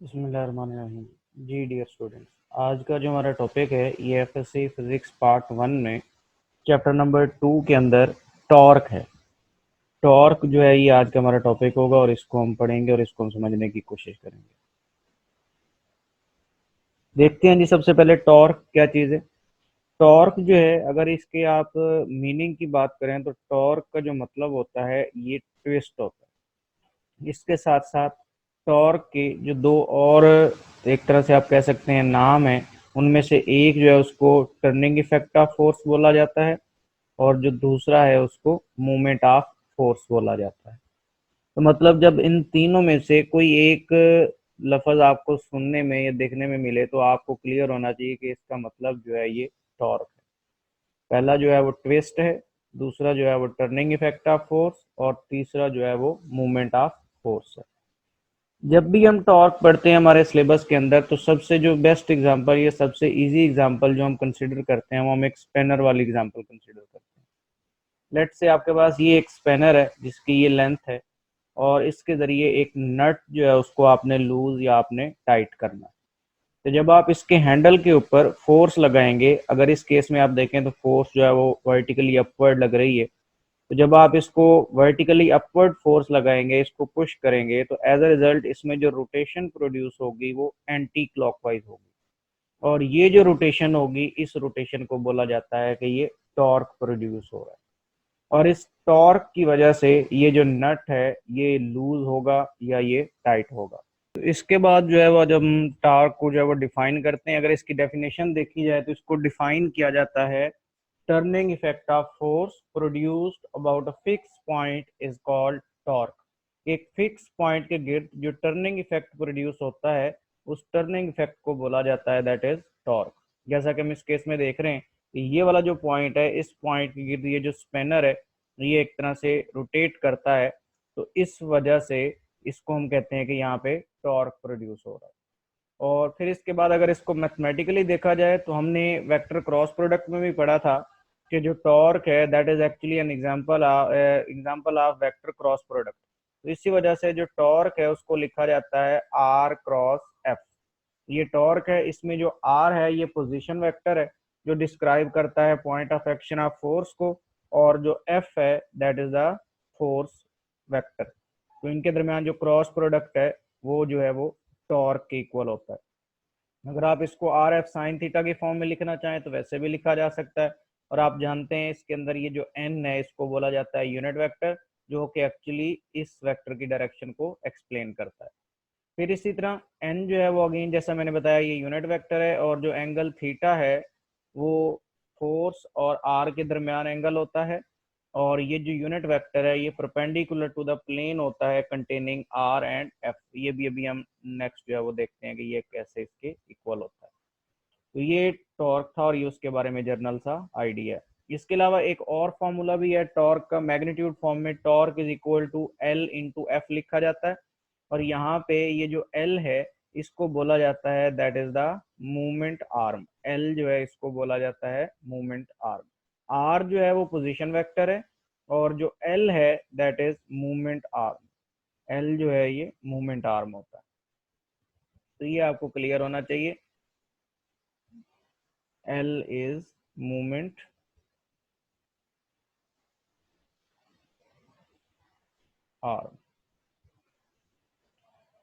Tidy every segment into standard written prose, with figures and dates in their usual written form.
बिस्मिल्लाहिर्रहमानिर्रहीम। जी dear students, आज का जो हमारा टॉपिक है ये एफएससी फिजिक्स पार्ट 1 में चैप्टर नंबर 2 के अंदर टॉर्क है। टॉर्क जो है ये आज का हमारा टॉपिक होगा और इसको हम पढ़ेंगे और इसको हम समझने की कोशिश करेंगे। देखते हैं जी, सबसे पहले टॉर्क क्या चीज़ है। टॉर्क जो है, अगर इसके आप मीनिंग की बात करें तो टॉर्क का जो मतलब होता है ये ट्विस्ट होता है। इसके साथ साथ टॉर्क के जो दो और एक तरह से आप कह सकते हैं नाम है, उनमें से एक जो है उसको टर्निंग इफेक्ट ऑफ फोर्स बोला जाता है और जो दूसरा है उसको मूवमेंट ऑफ फोर्स बोला जाता है। तो मतलब जब इन तीनों में से कोई एक लफ्ज आपको सुनने में या देखने में मिले तो आपको क्लियर होना चाहिए कि इसका मतलब जो है ये टॉर्क है। पहला जो है वो ट्विस्ट है, दूसरा जो है वो टर्निंग इफेक्ट ऑफ फोर्स और तीसरा जो है वो मूवमेंट ऑफ फोर्स है। जब भी हम टॉर्क पढ़ते हैं हमारे सिलेबस के अंदर तो सबसे जो बेस्ट एग्जांपल या सबसे इजी एग्जांपल जो हम कंसीडर करते हैं वो हम एक स्पेनर वाली एग्जांपल कंसीडर करते हैं। लेट से आपके पास ये एक स्पेनर है जिसकी ये लेंथ है और इसके ज़रिए एक नट जो है उसको आपने लूज या आपने टाइट करना है। तो जब आप इसके हैंडल के ऊपर फोर्स लगाएंगे, अगर इस केस में आप देखें तो फोर्स जो है वो वर्टिकली अपवर्ड लग रही है। तो जब आप इसको वर्टिकली अपवर्ड फोर्स लगाएंगे, इसको पुश करेंगे, तो एज अ रिजल्ट इसमें जो रोटेशन प्रोड्यूस होगी वो एंटी क्लॉकवाइज होगी और ये जो रोटेशन होगी इस रोटेशन को बोला जाता है कि ये टॉर्क प्रोड्यूस हो रहा है। और इस टॉर्क की वजह से ये जो नट है ये लूज होगा या ये टाइट होगा। तो इसके बाद जो है वो जब हम टॉर्क को जो है वो डिफाइन करते हैं, अगर इसकी डेफिनेशन देखी जाए तो इसको डिफाइन किया जाता है turning effect of force produced about a fixed point is called torque। एक फिक्स पॉइंट के गिर्द जो टर्निंग इफेक्ट प्रोड्यूस होता है उस टर्निंग इफेक्ट को बोला जाता है दैट इज टॉर्क। जैसा कि हम इस केस में देख रहे हैं कि ये वाला जो पॉइंट है, इस पॉइंट के गिर्द ये जो स्पेनर है ये एक तरह से रोटेट करता है, तो इस वजह से इसको हम कहते हैं कि यहाँ पे टॉर्क प्रोड्यूस हो रहा है। और फिर इसके बाद अगर इसको मैथमेटिकली देखा जाए तो हमने वेक्टर क्रॉस प्रोडक्ट में भी पढ़ा था कि जो टॉर्क है that is actually an example of vector cross product. तो इसी वजह से जो टॉर्क है उसको लिखा जाता है आर क्रॉस एफ। ये टॉर्क है, इसमें जो आर है ये पोजीशन वेक्टर है जो डिस्क्राइब करता है point of action of force को, और जो एफ है that is the force vector. तो इनके दरमियान जो क्रॉस प्रोडक्ट है वो जो है वो टॉर्क के इक्वल होता है। अगर आप इसको आर एफ साइन थीटा के फॉर्म में लिखना चाहें तो वैसे भी लिखा जा सकता है। और आप जानते हैं इसके अंदर ये जो एन है इसको बोला जाता है यूनिट वेक्टर, जो कि एक्चुअली इस वेक्टर की डायरेक्शन को एक्सप्लेन करता है। फिर इसी तरह एन जो है वो अगेन जैसा मैंने बताया ये यूनिट वेक्टर है और जो एंगल थीटा है वो फोर्स और आर के दरमियान एंगल होता है। और ये जो यूनिट वेक्टर है ये परपेंडिकुलर टू द प्लेन होता है कंटेनिंग आर एंड एफ। ये भी अभी हम नेक्स्ट जो है वो देखते हैं कि ये कैसे इसके इक्वल होता है। तो ये टॉर्क था और ये उसके बारे में जर्नल सा आइडिया है। इसके अलावा एक और फॉर्मूला भी है टॉर्क का, मैग्नीट्यूड फॉर्म में torque is equal to L into F लिखा जाता है। और यहाँ पे ये जो एल है इसको बोला जाता है that is the movement arm. L जो है इसको बोला जाता है मूवमेंट आर्म। आर जो है वो पोजीशन वेक्टर है और जो एल है that is movement arm. L जो है ये मूवमेंट आर्म होता है। तो ये आपको क्लियर होना चाहिए, एल इज मूवमेंट आर्म।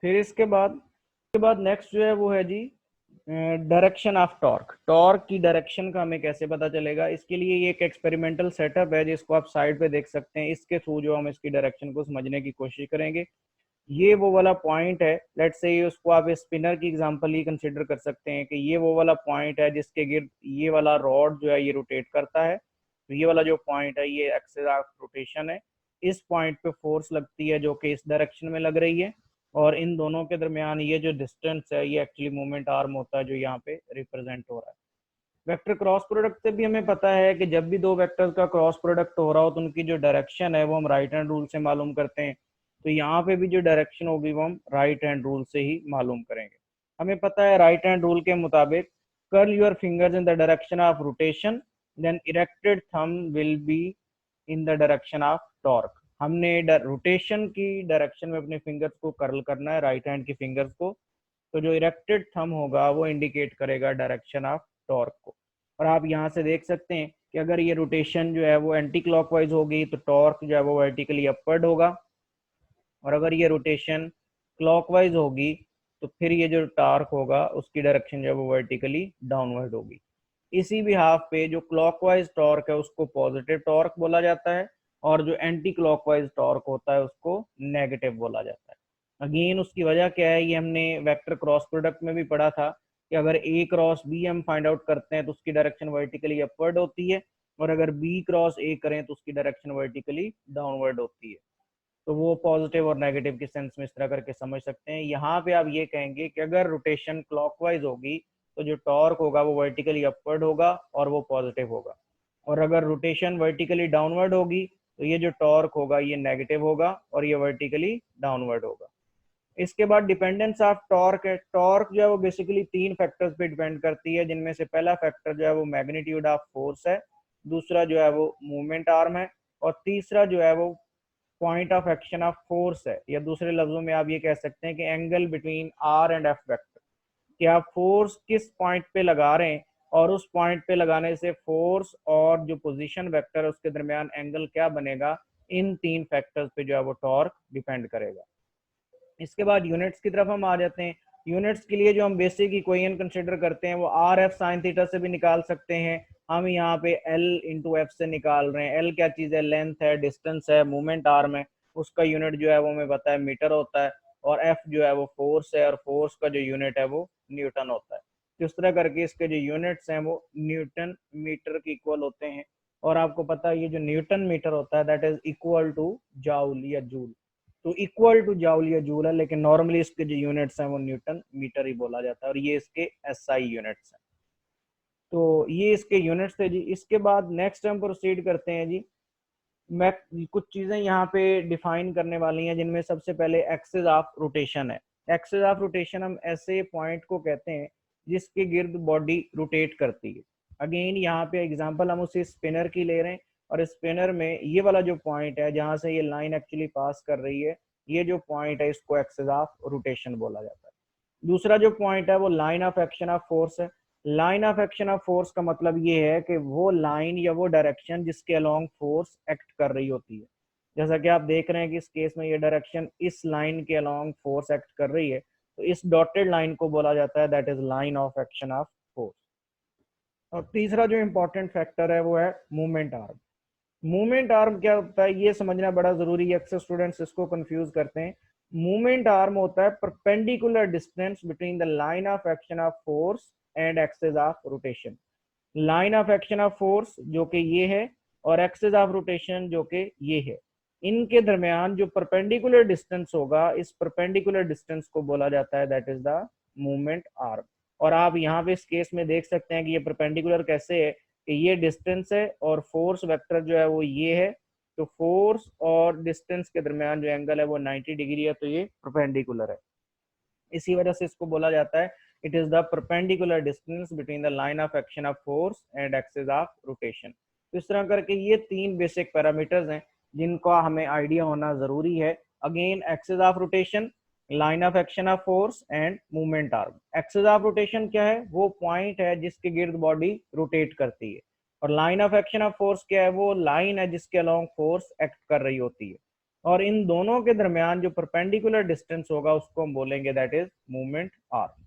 फिर इसके बाद नेक्स्ट जो है वो है जी डायरेक्शन ऑफ टॉर्क। टॉर्क की डायरेक्शन का हमें कैसे पता चलेगा, इसके लिए ये एक एक्सपेरिमेंटल सेटअप है जिसको आप साइड पे देख सकते हैं। इसके थ्रू जो हम इसकी डायरेक्शन को समझने की कोशिश करेंगे। ये वो वाला पॉइंट है, लेट्स से उसको आप स्पिनर की एग्जांपल ही कंसिडर कर सकते हैं कि ये वो वाला पॉइंट है जिसके गिर्द ये वाला रॉड जो है ये रोटेट करता है। तो ये वाला जो पॉइंट है ये एक्सिस ऑफ रोटेशन है। इस पॉइंट पे फोर्स लगती है जो कि इस डायरेक्शन में लग रही है और इन दोनों के दरमियान ये जो डिस्टेंस है ये एक्चुअली मोमेंट आर्म होता है जो यहाँ पे रिप्रेजेंट हो रहा है। वेक्टर क्रॉस प्रोडक्ट से भी हमें पता है कि जब भी दो वेक्टर्स का क्रॉस प्रोडक्ट हो रहा हो तो उनकी जो डायरेक्शन है वो हम राइट हैंड रूल से मालूम करते हैं। तो यहाँ पे भी जो डायरेक्शन होगी वो हम राइट हैंड रूल से ही मालूम करेंगे। हमें पता है राइट हैंड रूल के मुताबिक curl your fingers in the direction of rotation then erected thumb will be in the direction of torque. हमने रोटेशन की डायरेक्शन में अपने फिंगर्स को कर्ल करना है, राइट हैंड की फिंगर्स को, तो जो इरेक्टेड थंब होगा वो इंडिकेट करेगा डायरेक्शन ऑफ टॉर्क को। और आप यहाँ से देख सकते हैं कि अगर ये रोटेशन जो है वो एंटी क्लॉकवाइज होगी तो टॉर्क जो है वो वर्टिकली अपवर्ड होगा, और अगर ये रोटेशन क्लॉकवाइज होगी तो फिर ये जो टॉर्क होगा उसकी डायरेक्शन जो है वो वर्टिकली डाउनवर्ड होगी। इसी भी हाफ पे जो क्लॉकवाइज टॉर्क है उसको पॉजिटिव टॉर्क बोला जाता है, और जो एंटी क्लॉकवाइज टॉर्क होता है उसको नेगेटिव बोला जाता है। अगेन उसकी वजह क्या है, ये हमने वेक्टर क्रॉस प्रोडक्ट में भी पढ़ा था कि अगर ए क्रॉस बी हम फाइंड आउट करते हैं तो उसकी डायरेक्शन वर्टिकली अपवर्ड होती है, और अगर बी क्रॉस ए करें तो उसकी डायरेक्शन वर्टिकली डाउनवर्ड होती है। तो वो पॉजिटिव और नेगेटिव के सेंस में इस तरह करके समझ सकते हैं। यहाँ पे आप ये कहेंगे कि अगर रोटेशन क्लॉकवाइज होगी तो जो टॉर्क होगा वो वर्टिकली अपवर्ड होगा और वो पॉजिटिव होगा, और अगर रोटेशन वर्टिकली डाउनवर्ड होगी तो ये जो टॉर्क होगा ये नेगेटिव होगा और ये वर्टिकली डाउनवर्ड होगा। इसके बाद डिपेंडेंस ऑफ टॉर्क है। टॉर्क जो है वो बेसिकली तीन फैक्टर्स पे डिपेंड करती है, जिनमें से पहला फैक्टर जो है वो मैग्नीट्यूड ऑफ फोर्स है, दूसरा जो है वो मूवमेंट आर्म है, और तीसरा जो है वो point of action of force है, या दूसरे लफ्जों में आप ये कह सकते हैं कि angle between R and F vector, कि आप फोर्स किस पॉइंट पे लगा रहे हैं और उस पॉइंट पे लगाने से फोर्स और जो पोजीशन वेक्टर है उसके दरमियान एंगल क्या बनेगा। इन तीन फैक्टर्स पे जो है वो टॉर्क डिपेंड करेगा। इसके बाद यूनिट्स की तरफ हम आ जाते हैं। यूनिट्स के लिए जो हम बेसिक इक्वेशन कंसिडर करते हैं वो आर एफ साइन थीटा से भी निकाल सकते हैं। हम यहाँ पे एल इंटू एफ से निकाल रहे हैं। एल क्या चीज़ है, लेंथ है, डिस्टेंस है, मूवमेंट आर्म है, उसका यूनिट जो है वो हमें पता है मीटर होता है, और एफ जो है वो फोर्स है, और फोर्स का जो यूनिट है वो न्यूटन होता है। तो इस तरह करके इसके जो यूनिट्स हैं वो न्यूटन मीटर के इक्वल होते हैं, और आपको पता है ये जो न्यूटन मीटर होता है that is equal to joule या जूल। तो इक्वल टू जाउल या जूल है, लेकिन नॉर्मली इसके जो यूनिट्स हैं वो न्यूटन मीटर ही बोला जाता है, और ये इसके एसआई यूनिट्स हैं। तो ये इसके यूनिट्स थे जी। इसके बाद नेक्स्ट हम प्रोसीड करते हैं जी। मैं कुछ चीजें यहाँ पे डिफाइन करने वाली हैं, जिनमें सबसे पहले एक्सिस ऑफ रोटेशन है। एक्सिस ऑफ रोटेशन हम ऐसे पॉइंट को कहते हैं जिसके गिर्द बॉडी रोटेट करती है। अगेन यहाँ पे एग्जांपल हम उसी स्पिनर की ले रहे हैं, और स्पिनर में ये वाला जो पॉइंट है जहाँ से ये लाइन एक्चुअली पास कर रही है, ये जो पॉइंट है इसको एक्सिस ऑफ रोटेशन बोला जाता है। दूसरा जो पॉइंट है वो line of action of force है। Line of action of force का मतलब ये है कि वो लाइन या वो डायरेक्शन जिसके अलोंग फोर्स एक्ट कर रही होती है। जैसा कि आप देख रहे हैं कि इस केस में ये डायरेक्शन इस लाइन के अलोंग फोर्स एक्ट कर रही है, तो इस डॉटेड लाइन को बोला जाता है that is line of action of force. और तीसरा जो इंपॉर्टेंट फैक्टर है वो है मूवमेंट आर्म। मूवमेंट आर्म क्या होता है ये समझना बड़ा जरूरी है, अक्सर स्टूडेंट्स इसको कंफ्यूज करते हैं। मूवमेंट आर्म होता है perpendicular distance between the line of action of force and axis of rotation. Line of action of force जो कि ये है, और एक्सिस ऑफ रोटेशन जो कि ये है, इनके दरमियान जो परपेंडिकुलर डिस्टेंस होगा, इस परपेंडिकुलर डिस्टेंस को बोला जाता है that is the movement arm. और आप यहाँ पे इस केस में देख सकते हैं कि ये परपेंडिकुलर कैसे है, कि ये डिस्टेंस है और फोर्स वेक्टर जो है वो ये है, तो फोर्स और डिस्टेंस के दरमियान जो एंगल है वो 90 डिग्री है, तो ये परपेंडिकुलर है। इसी वजह से इसको बोला जाता है it is the perpendicular distance between the line of action of force and axis of rotation. तो इस तरह करके ये तीन बेसिक पैरामीटर्स हैं जिनका हमें आइडिया होना जरूरी है। Again axis of rotation, line of action of force and movement arm. Axis of rotation क्या है, वो पॉइंट है जिसके गिर्द बॉडी रोटेट करती है, और line of action of force क्या है, वो लाइन है जिसके अलोंग फोर्स एक्ट कर रही होती है। और इन दोनों के दरमियान जो परपेंडिकुलर डिस्टेंस होगा उसको हम बोलेंगे दैट इज मूवमेंट आर्म।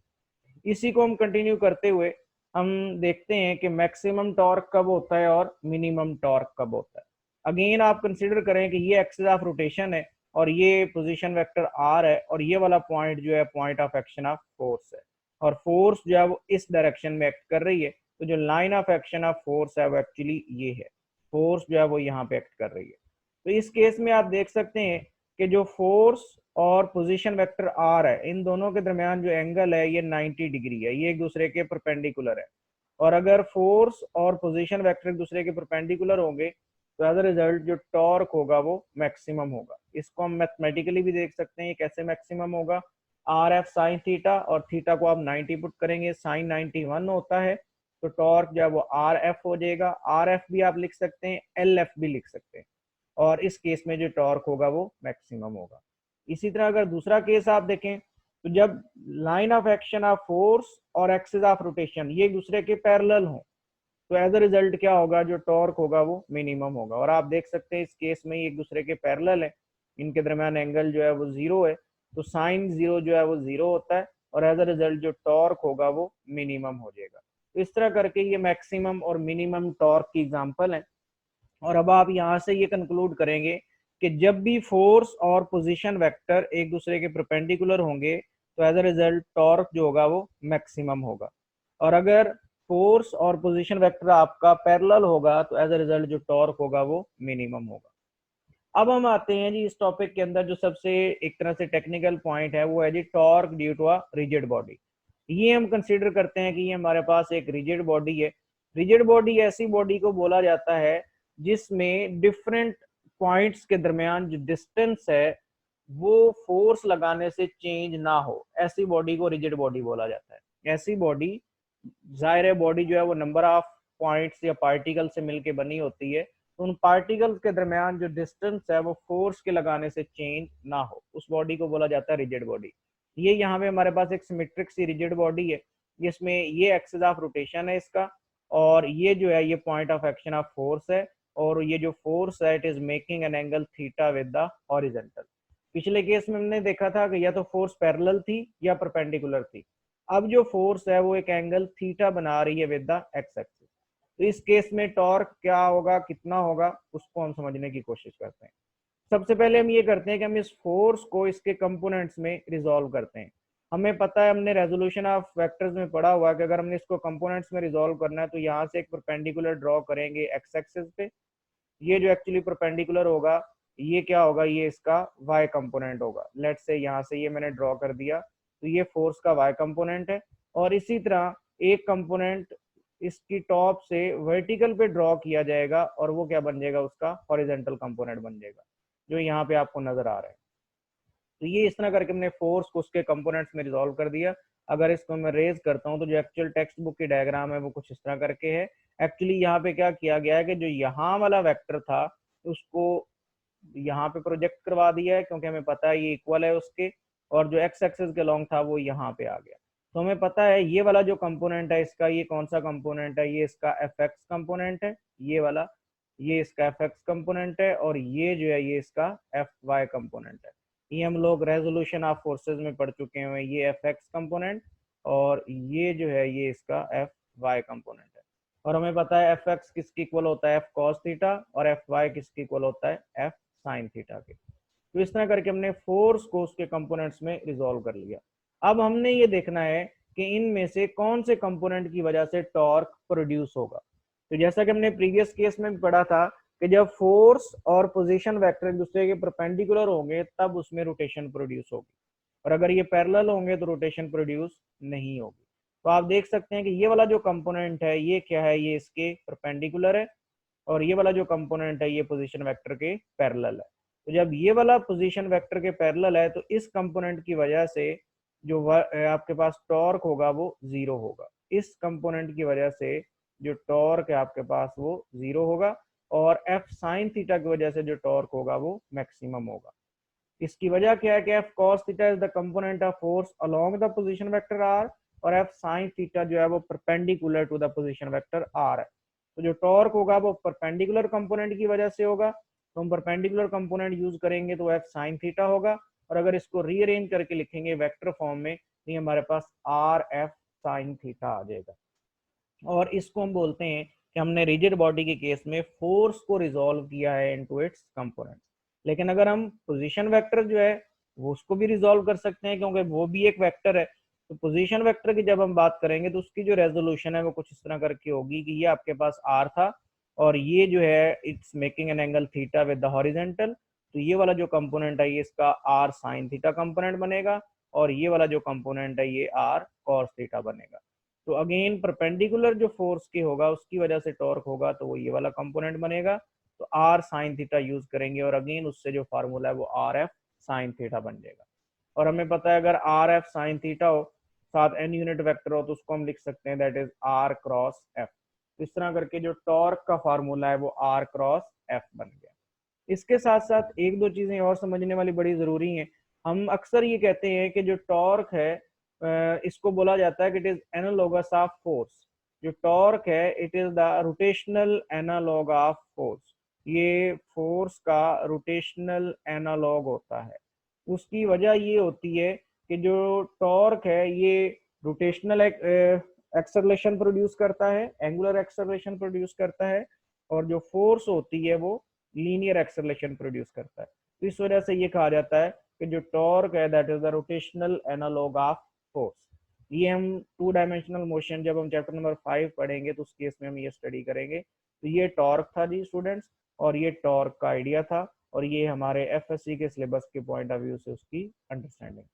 इसी को हम कंटिन्यू करते हुए हम देखते हैं कि मैक्सिमम टॉर्क कब होता है और मिनिमम टॉर्क कब होता है। अगेन आप कंसीडर करें कि ये एक्सिस ऑफ रोटेशन है और ये पोजीशन वेक्टर आर है, और ये वाला पॉइंट जो है point of action of force है, और फोर्स जो है वो इस डायरेक्शन में एक्ट कर रही है। तो जो line of action of force है वो एक्चुअली ये है, फोर्स जो है वो यहाँ पे एक्ट कर रही है। तो इस केस में आप देख सकते हैं कि जो फोर्स और पोजीशन वेक्टर आर है, इन दोनों के दरमियान जो एंगल है ये 90 डिग्री है, ये एक दूसरे के परपेंडिकुलर है। और अगर फोर्स और पोजीशन वेक्टर एक दूसरे के परपेंडिकुलर होंगे तो एज अ रिजल्ट जो टॉर्क होगा वो मैक्सिमम होगा। इसको हम मैथमेटिकली भी देख सकते हैं कैसे मैक्सिमम होगा। आर एफ साइन थीटा, और थीटा को आप 90 पुट करेंगे, साइन 91 होता है, तो टॉर्क जो है वो आर एफ हो जाएगा। आर एफ भी आप लिख सकते हैं, एल एफ भी लिख सकते हैं, और इस केस में जो टॉर्क होगा वो मैक्सिमम होगा। इसी तरह अगर दूसरा केस आप देखें तो जब line of action of force और एक्सिस ऑफ रोटेशन ये एक दूसरे के पैरेलल हो तो एज अ रिजल्ट क्या होगा, जो टॉर्क होगा वो मिनिमम होगा। और आप देख सकते हैं इस केस में एक दूसरे के पैरेलल है, इनके दरमियान एंगल जो है वो जीरो है, तो साइन जीरो जो है वो जीरो होता है और एज अ रिजल्ट जो टॉर्क होगा वो मिनिमम हो जाएगा। तो इस तरह करके ये मैक्सिमम और मिनिमम टॉर्क की एग्जांपल है। और अब आप यहाँ से ये कंक्लूड करेंगे कि जब भी फोर्स और पोजीशन वेक्टर एक दूसरे के परपेंडिकुलर होंगे तो एज अ रिजल्ट टॉर्क जो होगा वो मैक्सिमम होगा। और अगर फोर्स और पोजीशन वेक्टर आपका पैरेलल होगा तो एज अ रिजल्ट जो टॉर्क होगा वो मिनिमम होगा। अब हम आते हैं जी इस टॉपिक के अंदर जो सबसे एक तरह से टेक्निकल पॉइंट है वो है जी torque due to a rigid body. ये हम कंसीडर करते हैं कि ये हमारे पास एक रिजिड बॉडी है। रिजिड बॉडी ऐसी बॉडी को बोला जाता है जिसमें डिफरेंट पॉइंट्स के दरमियान जो डिस्टेंस है वो फोर्स लगाने से चेंज ना हो, ऐसी बॉडी को रिजिड बॉडी बोला जाता है। ऐसी बॉडी, जाहिर है बॉडी जो है वो नंबर ऑफ पॉइंट्स या पार्टिकल से मिलकर बनी होती है, तो उन पार्टिकल्स के दरमियान जो डिस्टेंस है वो फोर्स के लगाने से चेंज ना हो, उस बॉडी को बोला जाता है रिजिड बॉडी। ये यहाँ पे हमारे पास एक सिमेट्रिक सी रिजिड बॉडी है जिसमें ये एक्सिस ऑफ रोटेशन है इसका, और ये जो है ये point of action of force है, और ये जो फोर्स है it is making an angle theta with the horizontal. पिछले केस में हमने देखा था कि या तो फोर्स पैरेलल थी या परपेंडिकुलर थी, अब जो फोर्स है वो एक एंगल थीटा बना रही है विद द एक्स एक्सिस। तो इस केस में टॉर्क क्या होगा, कितना होगा, उसको हम समझने की कोशिश करते हैं। सबसे पहले हम ये करते हैं कि हम इस फोर्स को इसके कंपोनेंट्स में रिजॉल्व करते हैं। हमें पता है, हमने रेजोल्यूशन ऑफ वेक्टर्स में पढ़ा हुआ है कि अगर हमने इसको कंपोनेंट्स में रिजॉल्व करना है तो यहाँ से एक परपेंडिकुलर ड्रॉ करेंगे एक्स एक्सिस पे। ये जो एक्चुअली परपेंडिकुलर होगा ये क्या होगा, ये इसका वाई कंपोनेंट होगा। लेट से यहाँ से ये मैंने ड्रॉ कर दिया, तो ये फोर्स का वाई कंपोनेंट है। और इसी तरह एक कंपोनेंट इसकी टॉप से वर्टिकल पे ड्रॉ किया जाएगा और वो क्या बन जाएगा, उसका हॉरिजॉन्टल कंपोनेंट बन जाएगा, जो यहाँ पे आपको नजर आ रहा है। तो ये इस तरह करके हमने फोर्स को उसके कंपोनेंट्स में रिजॉल्व कर दिया। अगर इसको मैं रेज करता हूँ तो जो एक्चुअल टेक्स्ट बुक की डायग्राम है वो कुछ इस तरह करके है। एक्चुअली यहाँ पे क्या किया गया है कि जो यहाँ वाला वेक्टर था उसको यहाँ पे प्रोजेक्ट करवा दिया है, क्योंकि हमें पता है ये इक्वल है उसके, और जो एक्स एक्सिस के लॉन्ग था वो यहाँ पे आ गया। तो हमें पता है ये वाला जो कंपोनेंट है इसका, ये कौन सा कंपोनेंट है, ये इसका एफ एक्स कंपोनेंट है, ये वाला, ये इसका एफ एक्स कंपोनेंट है, और ये जो है ये इसका एफ वाई कंपोनेंट है। ये हम लोग रेजोल्यूशन ऑफ फोर्सेज में पढ़ चुके हैं, ये एफ एक्स कंपोनेंट और ये जो है ये इसका एफ वाई कंपोनेंट है। और हमें पता है एफ एक्स किसकी इक्वल होता है, एफ कॉस थीटा, और एफ वाई किसकी इक्वल होता है, एफ साइन थीटा के। तो इस तरह करके हमने फोर्स को उसके कंपोनेंट्स में रिजॉल्व कर लिया। अब हमने ये देखना है कि इनमें से कौन से कंपोनेंट की वजह से टॉर्क प्रोड्यूस होगा। तो जैसा कि हमने प्रीवियस केस में भी पढ़ा था कि जब फोर्स और पोजीशन वेक्टर एक दूसरे के परपेंडिकुलर होंगे तब उसमें रोटेशन प्रोड्यूस होगी, और अगर ये पैरेलल होंगे तो रोटेशन प्रोड्यूस नहीं होगी। तो आप देख सकते हैं कि ये वाला जो कंपोनेंट है ये क्या है, ये इसके परपेंडिकुलर है, और ये वाला जो कंपोनेंट है ये पोजीशन वेक्टर के पैरेलल है। तो जब ये वाला पोजीशन वेक्टर के पैरेलल है तो इस कंपोनेंट की वजह से जो आपके पास टॉर्क होगा वो जीरो होगा। इस कंपोनेंट की वजह से जो टॉर्क है आपके पास वो जीरो होगा, और एफ साइन थीटा की वजह से जो टॉर्क होगा वो मैक्सिमम होगा। इसकी वजह क्या है कि F cos theta is the component of force along the position vector R, और एफ साइन थीटा जो है वो perpendicular to the position vector R है। तो जो टॉर्क होगा वो परपेंडिकुलर कंपोनेंट की वजह से होगा, तो हम परपेंडिकुलर कंपोनेंट यूज करेंगे तो एफ साइन थीटा होगा, और अगर इसको रीअरेंज करके लिखेंगे वेक्टर फॉर्म में तो ये हमारे पास आर एफ साइन थीटा आ जाएगा। और इसको हम बोलते हैं कि हमने रिजिड बॉडी के केस में फोर्स को रिजॉल्व किया है इनटू इट्स कंपोनेंट्स। लेकिन अगर हम पोजीशन वेक्टर जो है वो उसको भी रिजॉल्व कर सकते हैं, क्योंकि वो भी एक वेक्टर है। तो पोजीशन वेक्टर की जब हम बात करेंगे तो उसकी जो रेजोल्यूशन है वो कुछ इस तरह करके होगी कि ये आपके पास आर था, और ये जो है it's making an angle theta with the horizontal. तो ये वाला जो कंपोनेंट है ये इसका आर साइन थीटा कंपोनेंट बनेगा, और ये वाला जो कंपोनेंट है ये आर कॉस थीटा बनेगा। तो अगेन परपेंडिकुलर जो फोर्स की होगा उसकी वजह से टॉर्क होगा तो वो ये वाला कंपोनेंट बनेगा। तो आर साइन थीटा यूज करेंगे, और अगेन उससे जो फार्मूला है वो आर एफ साइन थीटा बन जाएगा। और हमें पता है अगर आर एफ साइन थीटा हो साथ एन यूनिट वेक्टर हो तो उसको हम लिख सकते हैं that is R cross F. इस तरह करके जो टॉर्क का फार्मूला है वो आर क्रॉस एफ बन गया। इसके साथ साथ एक दो चीजें और समझने वाली बड़ी जरूरी हैं। हम अक्सर ये कहते हैं कि जो टॉर्क है इसको बोला जाता है कि it is analogous of force. जो टॉर्क है it is the rotational analogue of force. ये फोर्स का रोटेशनल एनालॉग होता है। उसकी वजह ये होती है कि जो टॉर्क है ये रोटेशनल एक्सेलरेशन प्रोड्यूस करता है, एंगुलर एक्सेलरेशन प्रोड्यूस करता है, और जो फोर्स होती है वो लीनियर एक्सेलरेशन प्रोड्यूस करता है। तो इस वजह से ये कहा जाता है कि जो टॉर्क है that is the rotational analogue of force. ये हम टू डायमेंशनल मोशन जब हम चैप्टर नंबर 5 पढ़ेंगे तो उस केस में हम ये स्टडी करेंगे। तो ये टॉर्क था जी स्टूडेंट्स, और ये टॉर्क का आइडिया था, और ये हमारे एफएससी के सिलेबस के पॉइंट ऑफ व्यू से उसकी अंडरस्टैंडिंग।